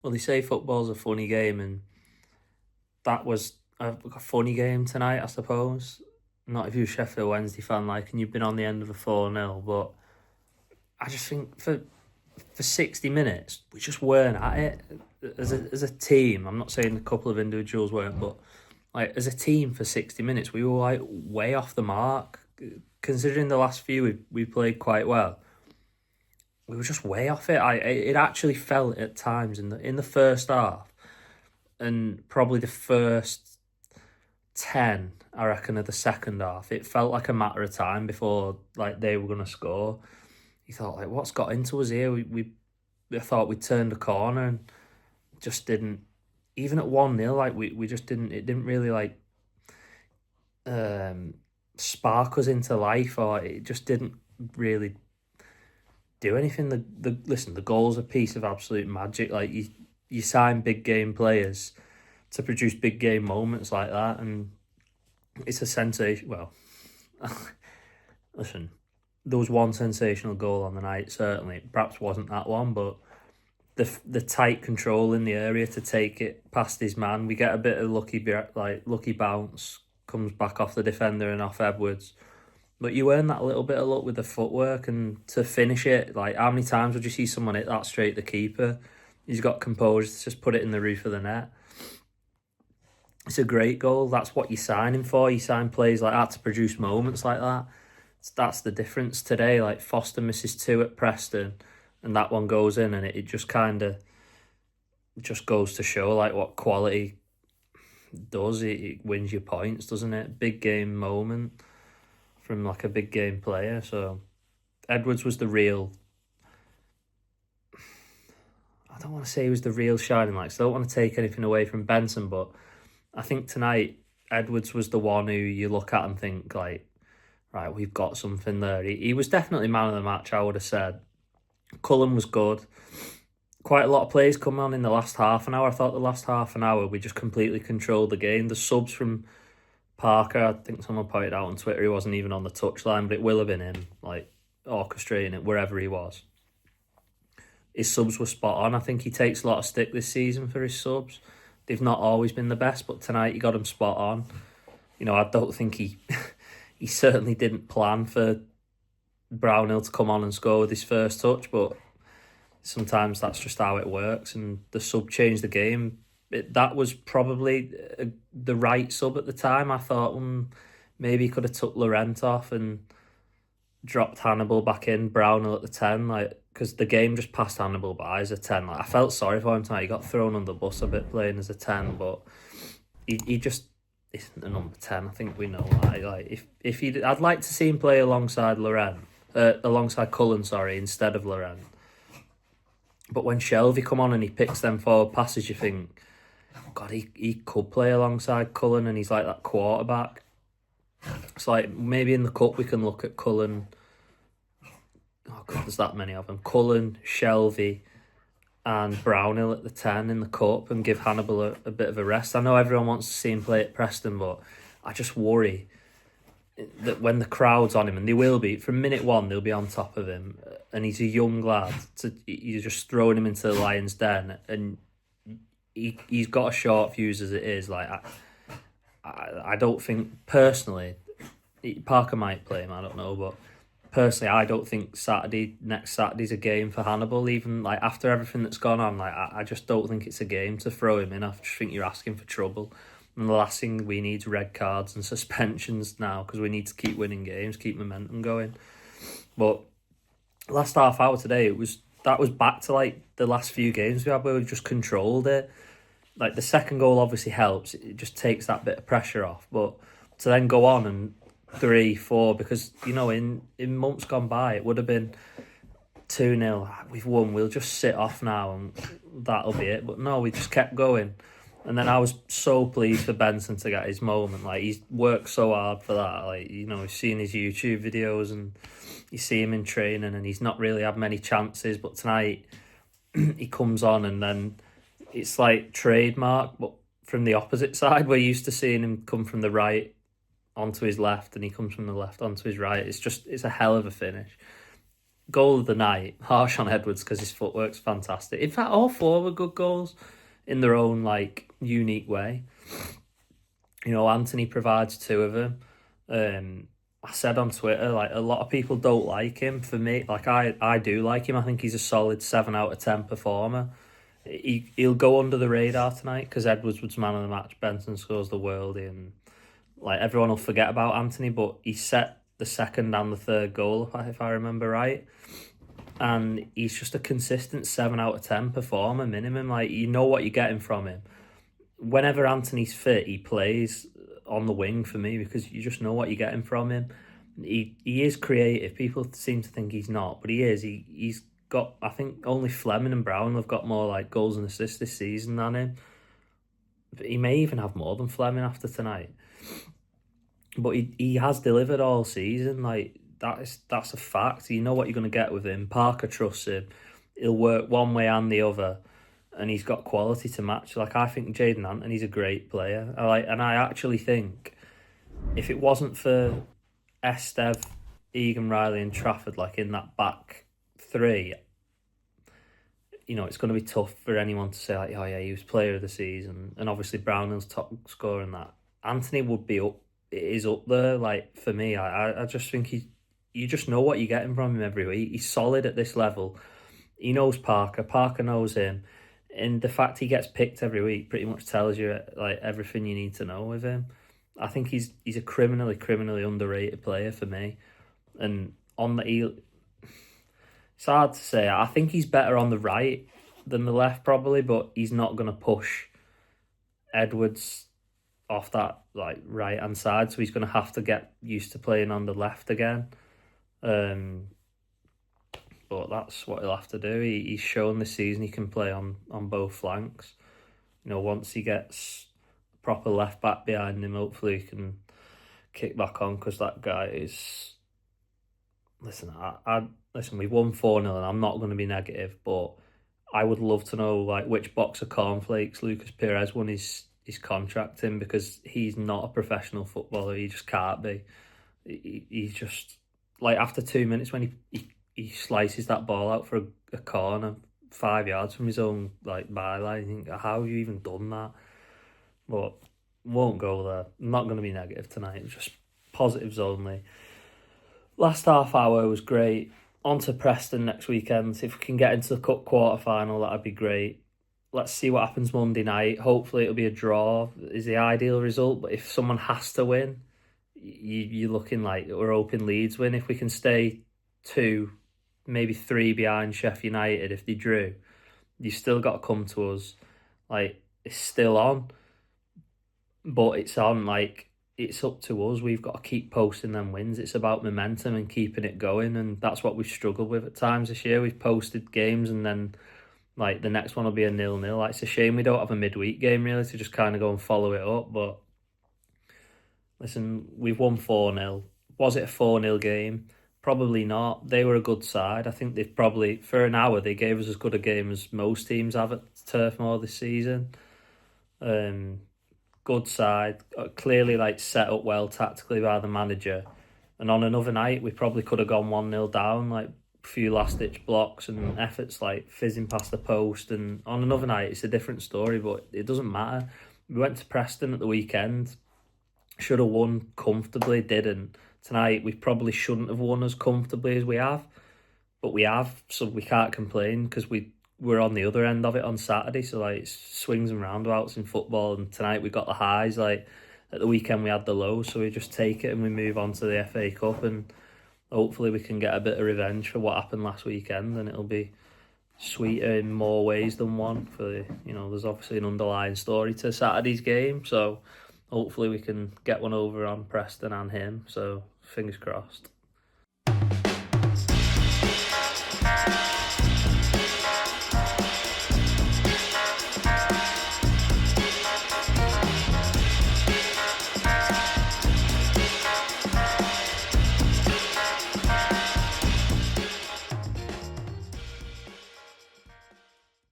Well, they say football's a funny game, and that was a funny game tonight, I suppose. Not if you're a Sheffield Wednesday fan, like, and you've been on the end of a 4-0, but I just think for 60 minutes, we just weren't at it as a team. I'm not saying a couple of individuals weren't, but like as a team for 60 minutes, we were like way off the mark. Considering the last few we played quite well, we were just way off it. It actually felt at times in the first half and probably the first 10, I reckon, of the second half. It felt like a matter of time before like they were gonna score. You thought like, what's got into us here? I thought we turned a corner and just didn't. Even at 1-0, like we just didn't. It didn't really like um spark us into life, or it just didn't really do anything. The goal's a piece of absolute magic. Like you sign big game players to produce big game moments like that, and it's a sensation. Well, listen, there was one sensational goal on the night. Certainly, perhaps wasn't that one, but the tight control in the area to take it past his man. We get a bit of lucky bounce, comes back off the defender and off Edwards. But you earn that little bit of luck with the footwork, and to finish it, like how many times would you see someone hit that straight at the keeper? He's got composure to just put it in the roof of the net. It's a great goal. That's what you sign him for. You sign players like that to produce moments like that. That's the difference today. Like Foster misses two at Preston, and that one goes in, and it just kind of just goes to show like what quality does. It wins you points, doesn't it? Big game moment from like a big game player. So Edwards was the real. I don't want to say he was the real shining light. So I don't want to take anything away from Benson, but I think tonight Edwards was the one who you look at and think like, right, we've got something there. He was definitely man of the match, I would have said. Cullen was good. Quite a lot of plays come on in the last half an hour. I thought the last half an hour we just completely controlled the game. The subs from Parker, I think someone pointed out on Twitter he wasn't even on the touchline, but it will have been him, like orchestrating it wherever he was. His subs were spot on. I think he takes a lot of stick this season for his subs. They've not always been the best, but tonight he got him spot on. You know, I don't think he he certainly didn't plan for Brownhill to come on and score with his first touch, but sometimes that's just how it works, and the sub changed the game. That was probably the right sub at the time. I thought maybe he could have took Laurent off and dropped Hannibal back in, Brownhill at the 10, like, because the game just passed Hannibal by as a 10. Like, I felt sorry for him tonight. He got thrown on the bus a bit playing as a 10, but he just isn't a number 10. I think we know that. Like, if he, I'd like to see him play alongside alongside Cullen, sorry, instead of Laurent. But when Shelvey come on and he picks them forward passes, you think, God, he could play alongside Cullen, and he's like that quarterback. It's like maybe in the cup we can look at Cullen. Oh God, there's that many of them. Cullen, Shelvey, and Brownhill at the 10 in the cup, and give Hannibal a bit of a rest. I know everyone wants to see him play at Preston, but I just worry that when the crowd's on him, and they will be, from minute one, they'll be on top of him, and he's a young lad. You're just throwing him into the lion's den, and he's got a short fuse as it is. Like I don't think personally, Parker might play him. I don't know, but personally, I don't think next Saturday's a game for Hannibal. Even like after everything that's gone on, like I just don't think it's a game to throw him in. I just think you're asking for trouble. And the last thing we need is red cards and suspensions now, because we need to keep winning games, keep momentum going. But last half hour today, that was back to like the last few games we had where we've just controlled it. Like the second goal obviously helps; it just takes that bit of pressure off. But to then go on and 3-4, because you know in months gone by it would have been 2-0. We've won. We'll just sit off now and that'll be it. But no, we just kept going. And then I was so pleased for Benson to get his moment. Like, he's worked so hard for that. Like, you know, he's seen his YouTube videos and you see him in training, and he's not really had many chances. But tonight, he comes on, and then it's like trademark, but from the opposite side. We're used to seeing him come from the right onto his left, and he comes from the left onto his right. It's a hell of a finish. goal of the night, harsh on Edwards because his footwork's fantastic. In fact, all four were good goals in their own unique way. Anthony provides two of them. I said on Twitter, a lot of people don't like him. For me, I do like him. I think he's a solid 7 out of 10 performer. He'll go under the radar tonight because Edwards was man of the match. Benson scores the worldie, and everyone will forget about Anthony, but he set the second and the third goal, if I remember right. And he's just a consistent 7 out of 10 performer minimum. You know what you're getting from him. Whenever Anthony's fit, he plays on the wing for me because you just know what you're getting from him. He is creative. People seem to think he's not, but he is. He's got, I think only Fleming and Brown have got more goals and assists this season than him. But he may even have more than Fleming after tonight. But he has delivered all season. That's a fact. You know what you're going to get with him. Parker trusts him. He'll work one way and the other. And he's got quality to match. I think Jaden Anthony's a great player. And I actually think if it wasn't for Esteve, Egan Riley and Trafford in that back three, it's going to be tough for anyone to say oh yeah, he was player of the season. And obviously Brownhill's top scorer in that. Anthony would be up. It is up there. For me, I just think you just know what you're getting from him every week. He's solid at this level. He knows Parker. Parker knows him. And the fact he gets picked every week pretty much tells you everything you need to know with him. I think he's a criminally underrated player for me. And it's hard to say. I think he's better on the right than the left probably, but he's not going to push Edwards off that right hand side, so he's going to have to get used to playing on the left again. But that's what he'll have to do. He's shown this season he can play on both flanks. Once he gets a proper left back behind him, hopefully he can kick back on because that guy is. Listen, we've won 4-0 and I'm not going to be negative, but I would love to know which box of cornflakes Lucas Perez won his contract in, because he's not a professional footballer. He just can't be. He's just after 2 minutes when he slices that ball out for a corner 5 yards from his own byline. You think, how have you even done that? But won't go there. I'm not going to be negative tonight. Just positives only. Last half hour was great. On to Preston next weekend. If we can get into the cup quarter final, that'd be great. Let's see what happens Monday night. Hopefully it'll be a draw is the ideal result. But if someone has to win, you're looking we're hoping Leeds win. If we can stay 2, maybe 3 behind Sheffield United, if they drew, you've still got to come to us. It's still on. But it's on, it's up to us. We've got to keep posting them wins. It's about momentum and keeping it going. And that's what we've struggled with at times this year. We've posted games and then the next one will be a 0-0. It's a shame we don't have a midweek game really to just kind of go and follow it up. But listen, we've won 4-0. Was it a 4-0 game? Probably not. They were a good side. I think they've probably, for an hour, they gave us as good a game as most teams have at Turf Moor this season. Good side. Clearly set up well tactically by the manager. And on another night, we probably could have gone 1-0 down, a few last-ditch blocks and efforts fizzing past the post. And on another night, it's a different story, but it doesn't matter. We went to Preston at the weekend. Should have won comfortably, didn't. Tonight, we probably shouldn't have won as comfortably as we have, but we have, so we can't complain because we're on the other end of it on Saturday. So it's swings and roundabouts in football, and tonight we got the highs. At the weekend we had the lows, so we just take it and we move on to the FA Cup, and hopefully we can get a bit of revenge for what happened last weekend, and it'll be sweeter in more ways than one. There's obviously an underlying story to Saturday's game, so hopefully we can get one over on Preston and him. So fingers crossed.